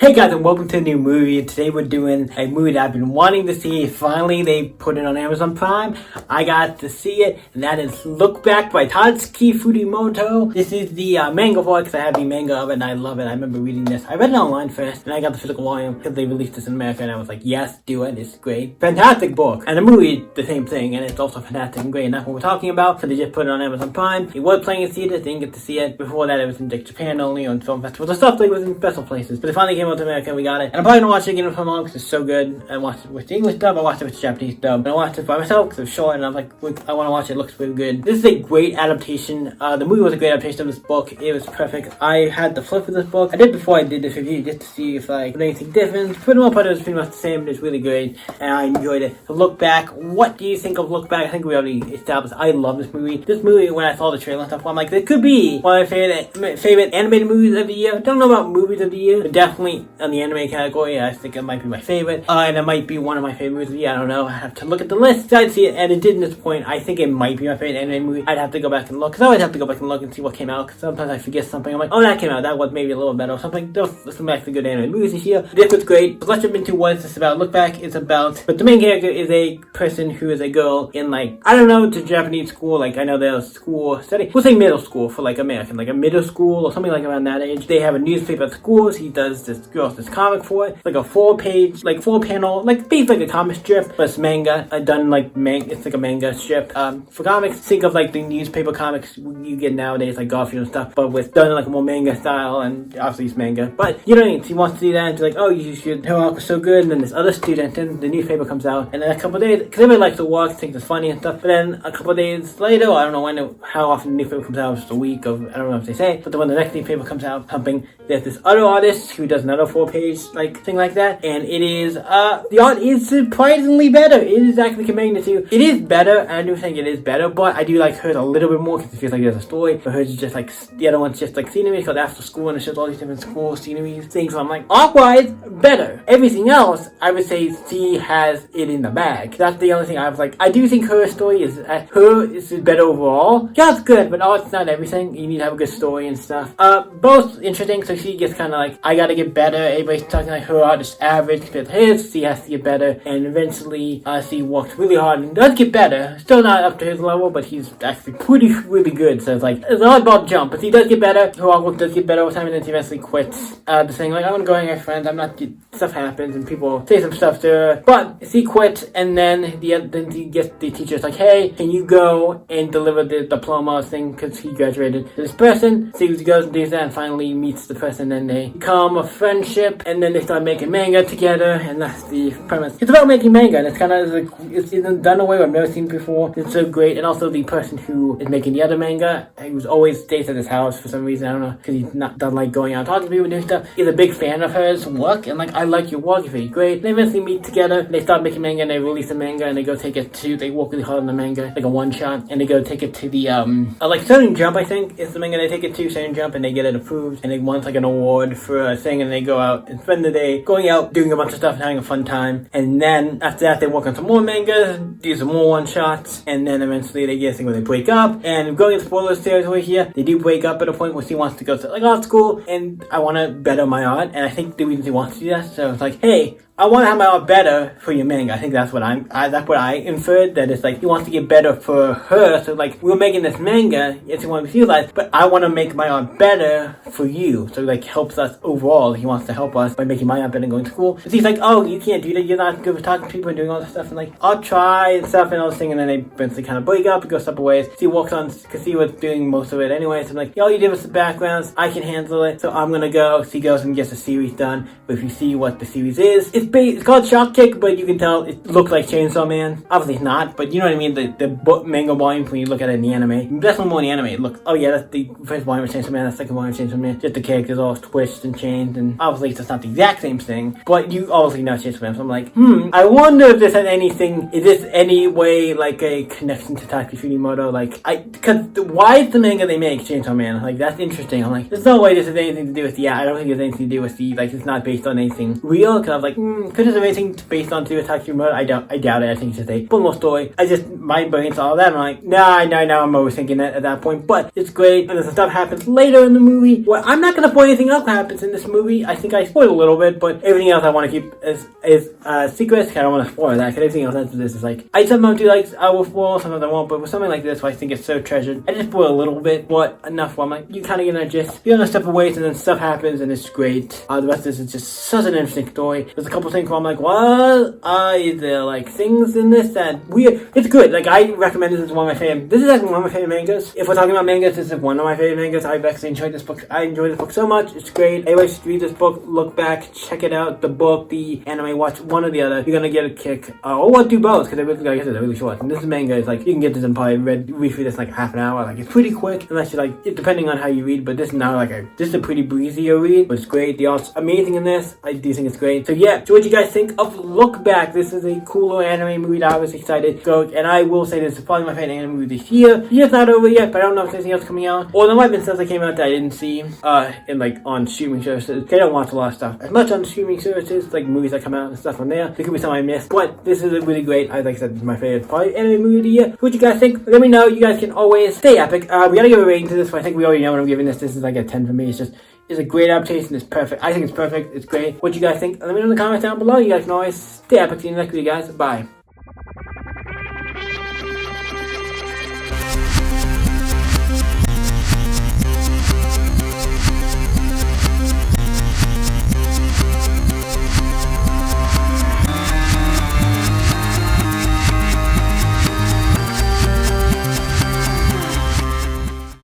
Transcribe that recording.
Hey guys, and welcome to a new movie. Today we're doing a movie that I've been wanting to see. Finally, they put it on Amazon Prime. I got to see it, and that is Look Back by Tatsuki Fujimoto. This is the manga for it, because I have the manga of it, and I love it. I remember reading this. I read it online first, and I got the physical volume because they released this in America, and I was like, yes, do it. It's great. Fantastic book. And the movie, the same thing, and it's also fantastic and great, and that's what we're talking about. So they just put it on Amazon Prime. It was playing in theaters, didn't get to see it. Before that, it was in Japan only, on film festivals and stuff. Like, it was in special places. But it finally came out to America, and we got it. And I'm probably gonna watch it again for long because it's so good. I watched it with the English dub, I watched it with the Japanese dub, and I watched it by myself because it was short, and I was like, look, I want to watch it. It looks really good. This is a great adaptation. The movie was a great adaptation of this book. It was perfect. I had the flip of this book. I did before I did this review just to see if like anything different. For the most part, it was pretty much the same. It was really great, and I enjoyed it. So Look Back. What do you think of Look Back? I think we already established. I love this movie. This movie, when I saw the trailer and stuff, I'm like, this could be one of my favorite animated movies of the year. Don't know about movies of the year, but definitely on the anime category, I think it might be my favorite. And it might be one of my favorite movies of the year. I don't know. I have to look at the list. I'd see it, and it didn't disappoint. I think it might be my favorite anime movie. I'd have to go back and look, because I always have to go back and look and see what came out, because sometimes I forget something. I'm like, oh, that came out. That was maybe a little better or something. There's some actually good anime movies this year. This was great. But let's jump into what it's about. Look Back is about, but the main character is a person who is a girl in, like, I don't know, it's a Japanese school. Like, I know there's a school setting. We'll say middle school for, like, American. Like, a middle school or something like around that age. They have a newspaper at schools. He does this comic for it. It's like a 4-page, like 4-panel, like basically like a comic strip, but it's manga. I've done like it's like a manga strip. For comics, think of like the newspaper comics you get nowadays, like Garfield and stuff, but with done in like a more manga style, and obviously it's manga. But you know what I mean? He wants to do that, and he's like, oh, you should, her arc was so good, and then this other student, and the newspaper comes out, and then a couple of days, because everybody likes to walk, thinks it's funny and stuff, but then a couple of days later, I don't know how often the newspaper comes out, just a week of, I don't know if they say, but when the next newspaper comes out, something, there's this other artist who does another 4-page, like, thing like that, and it is, the art is surprisingly better. It is actually comparing the two. It is better, and I do think it is better, but I do like hers a little bit more because it feels like there's a story, but hers is just like, the other one's just like scenery, called After School, and it shows all these different school sceneries, things, so I'm like, art-wise, better. Everything else, I would say she has it in the bag. That's the only thing I was like, I do think her story is, better overall. Yeah, it's good, but art's not everything. You need to have a good story and stuff. Both interesting, so she gets kind of like, I gotta get better. Everybody's talking like her art is average compared to his, she has to get better, and eventually she works really hard and does get better. Still not up to his level, but he's actually really good, so it's like, it's not about jump, but he does get better. Her artwork does get better over time, and then she eventually quits the thing, like, I'm gonna go hang out with friends, I'm not, stuff happens, and people say some stuff to her, but she quits, and then he gets the teacher's like, hey, can you go and deliver the diploma thing, because he graduated to this person. So he goes and does that, and finally meets the person, and they become a friendship, and then they start making manga together, and that's the premise. It's about making manga, and it's kind of like, it's done away I've never seen before. It's so great, and also the person who is making the other manga, who's always stays at his house for some reason, I don't know, because he's not done like going out talking to people and doing stuff, is a big fan of hers work, and like, I like your work, you're very great. They eventually meet together, they start making manga, and they release the manga, and they go take it to, they work really hard on the manga, like a one-shot, and they go take it to the, like Shonen Jump, I think, is the manga they take it to, Shonen Jump, and they get it approved, and they want like an award for a thing, and they go out and spend the day going out, doing a bunch of stuff, and having a fun time, and then after that, they work on some more manga, do some more one-shots, and then eventually they get a thing where they break up, and going into spoilers territory here, they do break up at a point where she wants to go to like art school, and I want to better my art, and I think the reason she wants to do that, so it's like, hey, I want to have my art better for your manga. I think that's what that's what I inferred, that it's like, he wants to get better for her, so like, we're making this manga, yes, he wants to realize, but I want to make my art better for you, so like, helps us overall. He wants to help us by making my art better and going to school. So he's like, oh, you can't do that, you're not good with talking to people and doing all this stuff, and like, I'll try and stuff and all this thing, and then they eventually kind of break up and go separate ways. She walks on, because he was doing most of it anyway, so I'm like, all you did was the backgrounds, I can handle it, so I'm gonna go. She goes and gets a series done, but if you see what the series is, it's called Shock Kick, but you can tell it looks like Chainsaw Man. Obviously it's not, but you know what I mean, the manga volume, when you look at it in the anime, definitely more in the anime, it looks, oh yeah, that's the first volume of Chainsaw Man, the second volume of Chainsaw Man, just the characters all twisted and changed, and obviously it's not the exact same thing, but you obviously know Chainsaw Man, so I'm like, I wonder if this has anything, is this any way like a connection to Tatsuki Fujimoto, like, because why is the manga they make Chainsaw Man, like, that's interesting. I'm like, there's no way this has anything to do with the, I don't think there's anything to do with the, like, it's not based on anything real, because I was like, Could it have anything based on Three Attacks Murder? I doubt it. I think it's just a full story. My brain saw all that, and I'm like, nah, I'm overthinking it at that point. But it's great, and then some stuff happens later in the movie. Well, I'm not gonna spoil anything else that happens in this movie. I think I spoiled a little bit, but everything else I want to keep as secret. I don't want to spoil that, because everything else after this is like, I sometimes do like, I will spoil, sometimes I won't, but with something like this, I think it's so treasured. I just spoil a little bit, but enough where I'm like, you kind of get a gist. You're gonna step away, and then stuff happens, and it's great. The rest of this is just such an interesting story. There's a couple things where I'm like, what? Is there like things in this that weird? It's good. Like, I recommend this as one of my favorite. This is actually one of my favorite mangas. If we're talking about mangas, this is one of my favorite mangas. I've actually enjoyed this book. I enjoyed this book so much. It's great. Anyway, just read this book, look back, check it out. The book, the anime, watch one or the other. You're gonna get a kick. Or what, do both, because like I said, they're really short. And this manga is like, you can get this in probably read through this in like half an hour. Like, it's pretty quick, unless you like, depending on how you read. But this is now like this is a pretty breezier read. But it's great. The art's amazing in this. I do think it's great. So yeah, so what you guys think of Look Back? This is a cool little anime movie that I was excited to go. And I will say this is probably my favorite anime movie this year. The year's not over yet, but I don't know if there's anything else coming out. Or there might have been stuff that came out that I didn't see in like on streaming services. I don't watch a lot of stuff as much on streaming services, like movies that come out and stuff on there. There could be some I missed, but this is a really great. Like I said, this is my favorite probably anime movie of the year. What you guys think? Let me know. You guys can always stay epic. We gotta give a rating to this one. I think we already know what I'm giving this. This is like a 10 for me. It's a great adaptation. It's perfect. I think it's perfect. It's great. What you guys think? Let me know in the comments down below. You guys can always stay epic. See you next video, guys. Bye.